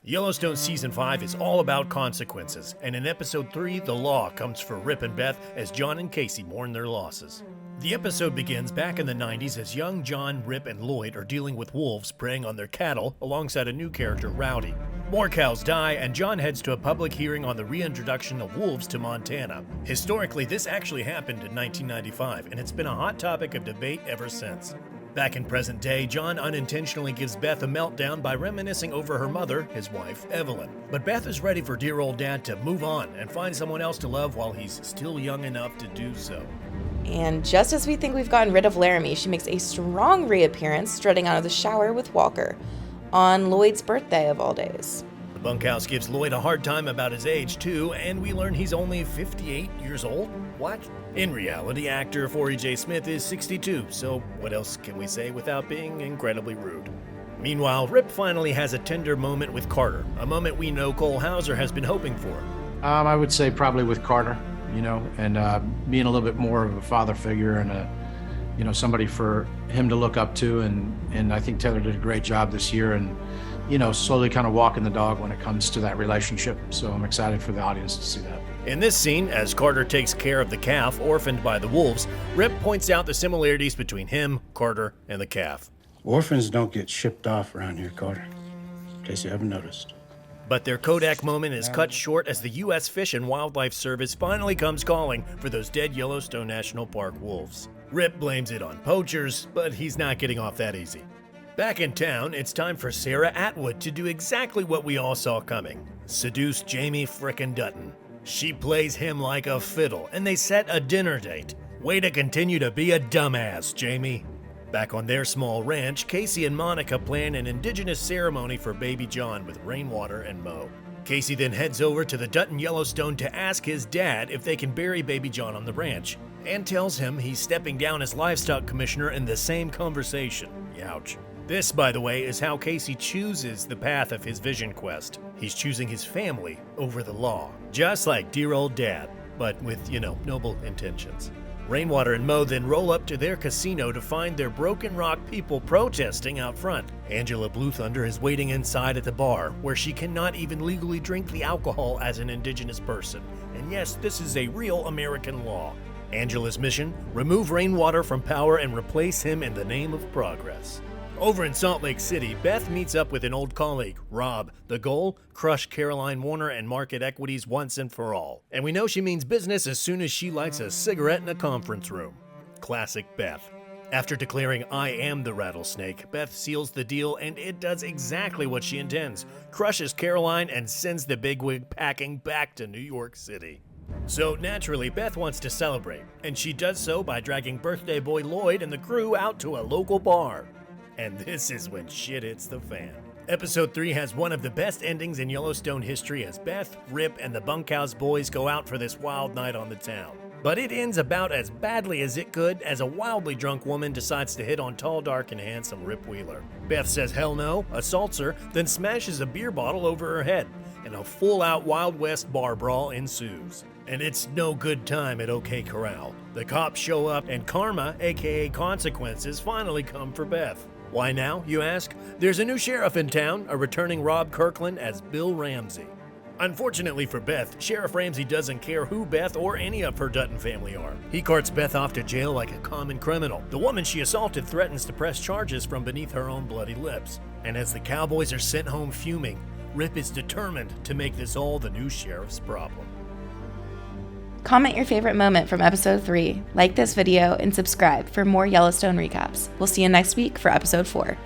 Yellowstone Season 5 is all about consequences, and in Episode 3, the law comes for Rip and Beth as John and Kayce mourn their losses. The episode begins back in the 90s as young John, Rip, and Lloyd are dealing with wolves preying on their cattle alongside a new character, Rowdy. More cows die, and John heads to a public hearing on the reintroduction of wolves to Montana. Historically, this actually happened in 1995, and it's been a hot topic of debate ever since. Back in present day, John unintentionally gives Beth a meltdown by reminiscing over her mother, his wife, Evelyn. But Beth is ready for dear old dad to move on and find someone else to love while he's still young enough to do so. And just as we think we've gotten rid of Laramie, she makes a strong reappearance strutting out of the shower with Walker on Lloyd's birthday of all days. The Bunkhouse gives Lloyd a hard time about his age too, and we learn he's only 58 years old? What? In reality, actor Forey J. Smith is 62, so what else can we say without being incredibly rude? Meanwhile, Rip finally has a tender moment with Carter, a moment we know Cole Hauser has been hoping for. I would say probably with Carter, and being a little bit more of a father figure and somebody for him to look up to, and I think Taylor did a great job this year, and slowly kind of walking the dog when it comes to that relationship. So I'm excited for the audience to see that. In this scene, as Carter takes care of the calf orphaned by the wolves, Rip points out the similarities between him, Carter, and the calf. Orphans don't get shipped off around here, Carter, in case you haven't noticed. But their Kodak moment is cut short as the U.S. Fish and Wildlife Service finally comes calling for those dead Yellowstone National Park wolves. Rip blames it on poachers, but he's not getting off that easy. Back in town, it's time for Sarah Atwood to do exactly what we all saw coming: seduce Jamie frickin' Dutton. She plays him like a fiddle, and they set a dinner date. Way to continue to be a dumbass, Jamie. Back on their small ranch, Kayce and Monica plan an indigenous ceremony for baby John with Rainwater and Mo. Kayce then heads over to the Dutton Yellowstone to ask his dad if they can bury baby John on the ranch, and tells him he's stepping down as livestock commissioner in the same conversation. Youch. This, by the way, is how Kayce chooses the path of his vision quest. He's choosing his family over the law, just like dear old dad, but with, noble intentions. Rainwater and Mo then roll up to their casino to find their Broken Rock people protesting out front. Angela Blue Thunder is waiting inside at the bar, where she cannot even legally drink the alcohol as an indigenous person. And yes, this is a real American law. Angela's mission: remove Rainwater from power and replace him in the name of progress. Over in Salt Lake City, Beth meets up with an old colleague, Rob. The goal? Crush Caroline Warner and market equities once and for all. And we know she means business as soon as she lights a cigarette in a conference room. Classic Beth. After declaring "I am the rattlesnake," Beth seals the deal, and it does exactly what she intends: crushes Caroline and sends the bigwig packing back to New York City. So naturally, Beth wants to celebrate, and she does so by dragging birthday boy Lloyd and the crew out to a local bar. And this is when shit hits the fan. Episode 3 has one of the best endings in Yellowstone history as Beth, Rip, and the Bunkhouse boys go out for this wild night on the town. But it ends about as badly as it could as a wildly drunk woman decides to hit on tall, dark, and handsome Rip Wheeler. Beth says hell no, assaults her, then smashes a beer bottle over her head, and a full-out Wild West bar brawl ensues. And it's no good time at OK Corral. The cops show up, and karma, aka consequences, finally come for Beth. Why now, you ask? There's a new sheriff in town, a returning Rob Kirkland as Bill Ramsey. Unfortunately for Beth, Sheriff Ramsey doesn't care who Beth or any of her Dutton family are. He carts Beth off to jail like a common criminal. The woman she assaulted threatens to press charges from beneath her own bloody lips. And as the cowboys are sent home fuming, Rip is determined to make this all the new sheriff's problem. Comment your favorite moment from episode 3, like this video, and subscribe for more Yellowstone recaps. We'll see you next week for episode 4.